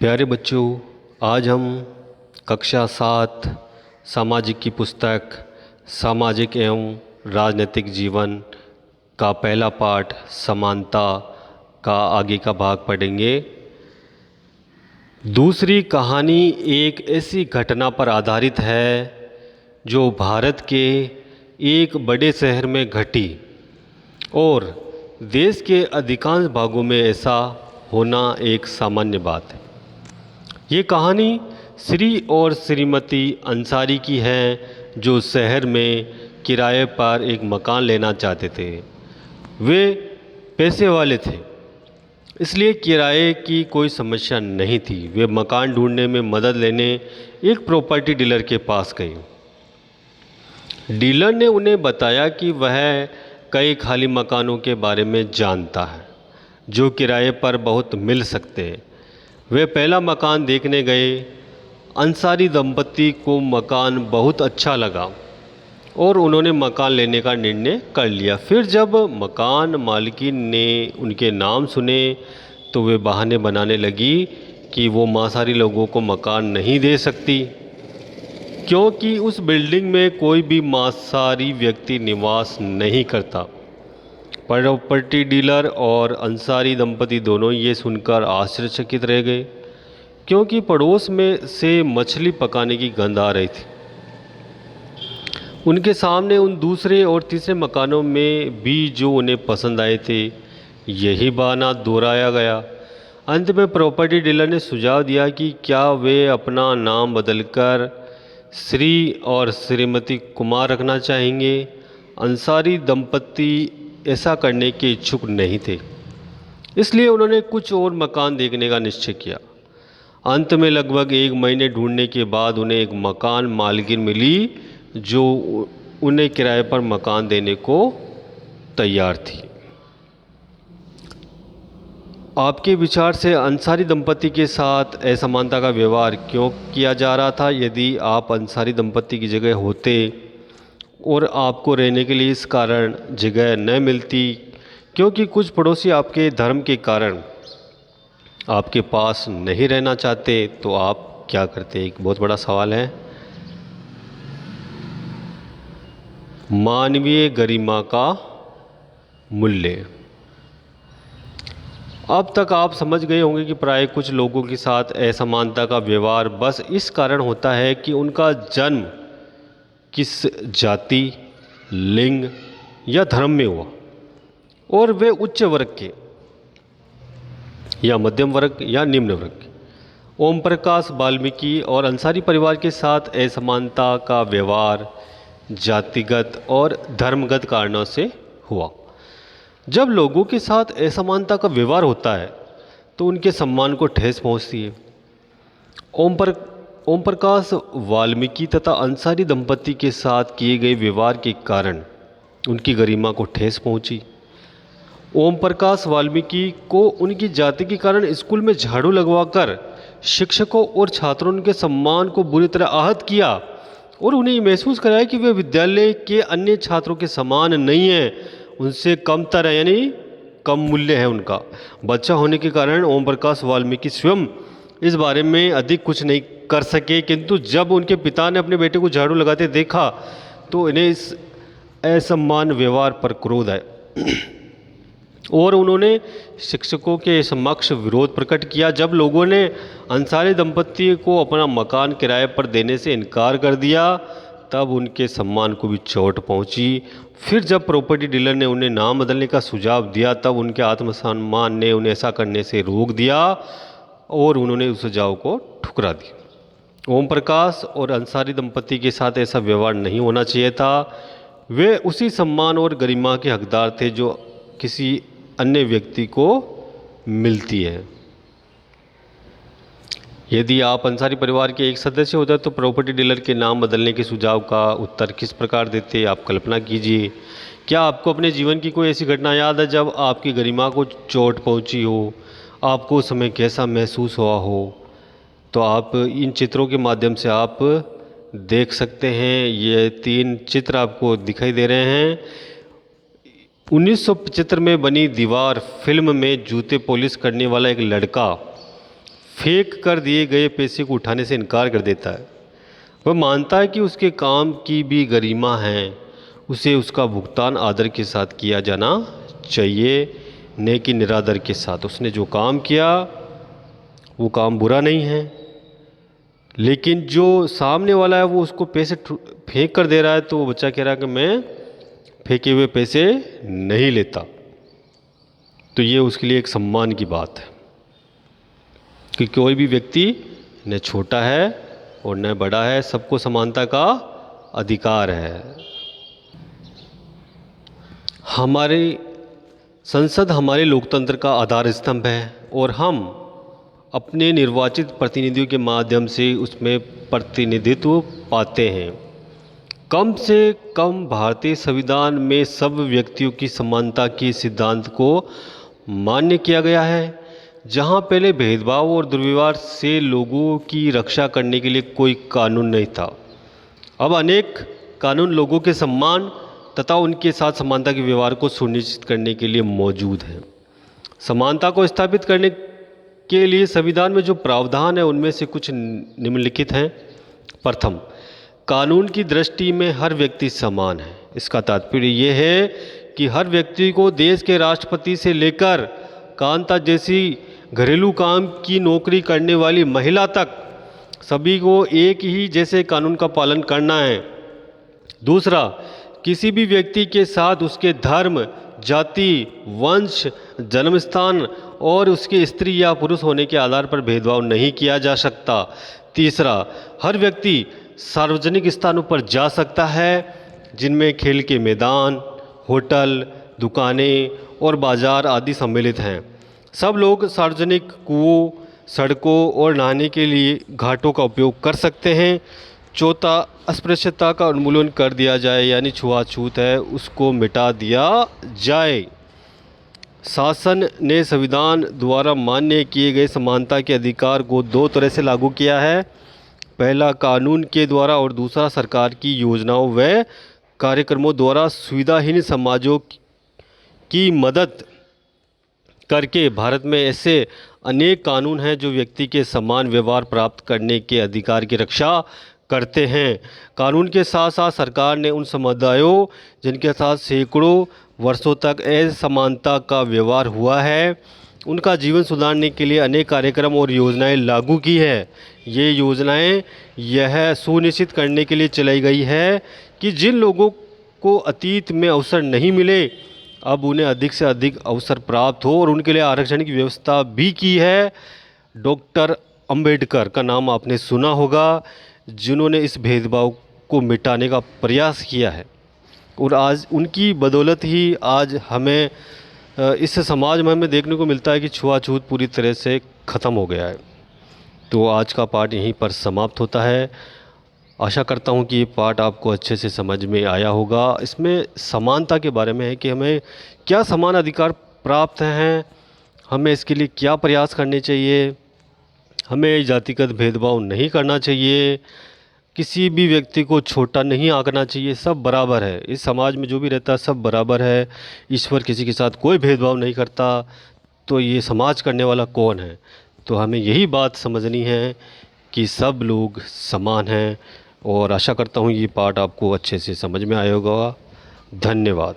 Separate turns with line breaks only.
प्यारे बच्चों, आज हम कक्षा 7 सामाजिक की पुस्तक सामाजिक एवं राजनीतिक जीवन का पहला पाठ समानता का आगे का भाग पढ़ेंगे। दूसरी कहानी एक ऐसी घटना पर आधारित है जो भारत के एक बड़े शहर में घटी और देश के अधिकांश भागों में ऐसा होना एक सामान्य बात है। ये कहानी श्री और श्रीमती अंसारी की है जो शहर में किराए पर एक मकान लेना चाहते थे। वे पैसे वाले थे, इसलिए किराए की कोई समस्या नहीं थी। वे मकान ढूंढने में मदद लेने एक प्रॉपर्टी डीलर के पास गए। डीलर ने उन्हें बताया कि वह कई खाली मकानों के बारे में जानता है जो किराए पर बहुत मिल सकते हैं। वे पहला मकान देखने गए। अंसारी दंपति को मकान बहुत अच्छा लगा और उन्होंने मकान लेने का निर्णय कर लिया। फिर जब मकान मालिकिन ने उनके नाम सुने तो वे बहाने बनाने लगी कि वो मांसाहारी लोगों को मकान नहीं दे सकती क्योंकि उस बिल्डिंग में कोई भी मांसाहारी व्यक्ति निवास नहीं करता। प्रॉपर्टी डीलर और अंसारी दंपति दोनों ये सुनकर आश्चर्यचकित रह गए क्योंकि पड़ोस में से मछली पकाने की गंध आ रही थी। उनके सामने उन दूसरे और तीसरे मकानों में भी जो उन्हें पसंद आए थे यही बहाना दोहराया गया। अंत में प्रॉपर्टी डीलर ने सुझाव दिया कि क्या वे अपना नाम बदलकर श्री और श्रीमती कुमार रखना चाहेंगे। अंसारी दंपति ऐसा करने के इच्छुक नहीं थे, इसलिए उन्होंने कुछ और मकान देखने का निश्चय किया। अंत में लगभग 1 महीने ढूंढने के बाद उन्हें एक मकान मालिकिन मिली जो उन्हें किराए पर मकान देने को तैयार थी। आपके विचार से अंसारी दंपति के साथ असमानता का व्यवहार क्यों किया जा रहा था? यदि आप अंसारी दंपति की जगह होते और आपको रहने के लिए इस कारण जगह न मिलती क्योंकि कुछ पड़ोसी आपके धर्म के कारण आपके पास नहीं रहना चाहते, तो आप क्या करते? एक बहुत बड़ा सवाल है। मानवीय गरिमा का मूल्य। अब तक आप समझ गए होंगे कि प्राय कुछ लोगों के साथ असमानता का व्यवहार बस इस कारण होता है कि उनका जन्म किस जाति, लिंग या धर्म में हुआ और वे उच्च वर्ग के या मध्यम वर्ग या निम्न वर्ग के। ओम प्रकाश वाल्मीकि और अंसारी परिवार के साथ असमानता का व्यवहार जातिगत और धर्मगत कारणों से हुआ। जब लोगों के साथ असमानता का व्यवहार होता है तो उनके सम्मान को ठेस पहुंचती है। ओम प्रकाश वाल्मीकि तथा अंसारी दंपति के साथ किए गए व्यवहार के कारण उनकी गरिमा को ठेस पहुंची। ओम प्रकाश वाल्मीकि को उनकी जाति के कारण स्कूल में झाड़ू लगवाकर शिक्षकों और छात्रों के सम्मान को बुरी तरह आहत किया और उन्हें ये महसूस कराया कि वे विद्यालय के अन्य छात्रों के समान नहीं हैं, उनसे कमतर है, यानी कम मूल्य है उनका। बच्चा होने के कारण ओम प्रकाश वाल्मीकि स्वयं इस बारे में अधिक कुछ नहीं कर सके, किंतु जब उनके पिता ने अपने बेटे को झाड़ू लगाते देखा तो इन्हें इस असम्मान व्यवहार पर क्रोध आया और उन्होंने शिक्षकों के समक्ष विरोध प्रकट किया। जब लोगों ने अंसारी दंपति को अपना मकान किराए पर देने से इनकार कर दिया तब उनके सम्मान को भी चोट पहुंची। फिर जब प्रॉपर्टी डीलर ने उन्हें नाम बदलने का सुझाव दिया तब उनके आत्मसम्मान ने उन्हें ऐसा करने से रोक दिया और उन्होंने उस सुझाव को ठुकरा दिया। ओम प्रकाश और अंसारी दंपति के साथ ऐसा व्यवहार नहीं होना चाहिए था। वे उसी सम्मान और गरिमा के हकदार थे जो किसी अन्य व्यक्ति को मिलती है। यदि आप अंसारी परिवार के एक सदस्य होते तो प्रॉपर्टी डीलर के नाम बदलने के सुझाव का उत्तर किस प्रकार देते? आप कल्पना कीजिए। क्या आपको अपने जीवन की कोई ऐसी घटना याद है जब आपकी गरिमा को चोट पहुंची हो? आपको उस समय कैसा महसूस हुआ हो? तो आप इन चित्रों के माध्यम से आप देख सकते हैं। ये 3 चित्र आपको दिखाई दे रहे हैं। 1975 में बनी दीवार फिल्म में जूते पॉलिश करने वाला एक लड़का फेंक कर दिए गए पैसे को उठाने से इनकार कर देता है। वह मानता है कि उसके काम की भी गरिमा है, उसे उसका भुगतान आदर के साथ किया जाना चाहिए, न कि निरादर के साथ। उसने जो काम किया वो काम बुरा नहीं है, लेकिन जो सामने वाला है वो उसको पैसे फेंक कर दे रहा है, तो वो बच्चा कह रहा है कि मैं फेंके हुए पैसे नहीं लेता। तो ये उसके लिए एक सम्मान की बात है कि कोई भी व्यक्ति न छोटा है और न बड़ा है, सबको समानता का अधिकार है। हमारी संसद हमारे लोकतंत्र का आधार स्तंभ है और हम अपने निर्वाचित प्रतिनिधियों के माध्यम से उसमें प्रतिनिधित्व पाते हैं। कम से कम भारतीय संविधान में सब व्यक्तियों की समानता के सिद्धांत को मान्य किया गया है। जहां पहले भेदभाव और दुर्व्यवहार से लोगों की रक्षा करने के लिए कोई कानून नहीं था, अब अनेक कानून लोगों के सम्मान तथा उनके साथ समानता के व्यवहार को सुनिश्चित करने के लिए मौजूद हैं। समानता को स्थापित करने के लिए संविधान में जो प्रावधान है उनमें से कुछ निम्नलिखित हैं। प्रथम, कानून की दृष्टि में हर व्यक्ति समान है। इसका तात्पर्य ये है कि हर व्यक्ति को देश के राष्ट्रपति से लेकर कांता जैसी घरेलू काम की नौकरी करने वाली महिला तक सभी को एक ही जैसे कानून का पालन करना है। दूसरा, किसी भी व्यक्ति के साथ उसके धर्म, जाति, वंश, जन्मस्थान और उसके स्त्री या पुरुष होने के आधार पर भेदभाव नहीं किया जा सकता। तीसरा, हर व्यक्ति सार्वजनिक स्थानों पर जा सकता है जिनमें खेल के मैदान, होटल, दुकानें और बाजार आदि सम्मिलित हैं। सब लोग सार्वजनिक कुओं, सड़कों और नहाने के लिए घाटों का उपयोग कर सकते हैं। चौथा, अस्पृश्यता का उन्मूलन कर दिया जाए, यानी छुआछूत है उसको मिटा दिया जाए। शासन ने संविधान द्वारा मान्य किए गए समानता के अधिकार को दो तरह से लागू किया है। पहला कानून के द्वारा और दूसरा सरकार की योजनाओं व कार्यक्रमों द्वारा सुविधाहीन समाजों की मदद करके। भारत में ऐसे अनेक कानून हैं जो व्यक्ति के समान व्यवहार प्राप्त करने के अधिकार की रक्षा करते हैं। कानून के साथ साथ सरकार ने उन समुदायों जिनके साथ सैकड़ों वर्षों तक असमानता का व्यवहार हुआ है, उनका जीवन सुधारने के लिए अनेक कार्यक्रम और योजनाएं लागू की है। ये योजनाएं यह सुनिश्चित करने के लिए चलाई गई है कि जिन लोगों को अतीत में अवसर नहीं मिले, अब उन्हें अधिक से अधिक अवसर प्राप्त हो, और उनके लिए आरक्षण की व्यवस्था भी की है। डॉक्टर अंबेडकर का नाम आपने सुना होगा, जिन्होंने इस भेदभाव को मिटाने का प्रयास किया है, और आज उनकी बदौलत ही आज हमें इस समाज में हमें देखने को मिलता है कि छुआछूत पूरी तरह से ख़त्म हो गया है। तो आज का पाठ यहीं पर समाप्त होता है। आशा करता हूँ कि ये पाठ आपको अच्छे से समझ में आया होगा। इसमें समानता के बारे में है कि हमें क्या समान अधिकार प्राप्त हैं, हमें इसके लिए क्या प्रयास करने चाहिए, हमें जातिगत भेदभाव नहीं करना चाहिए, किसी भी व्यक्ति को छोटा नहीं आंकना चाहिए, सब बराबर है। इस समाज में जो भी रहता है सब बराबर है। ईश्वर किसी के साथ कोई भेदभाव नहीं करता, तो ये समाज करने वाला कौन है? तो हमें यही बात समझनी है कि सब लोग समान हैं, और आशा करता हूँ ये पाठ आपको अच्छे से समझ में आया होगा। धन्यवाद।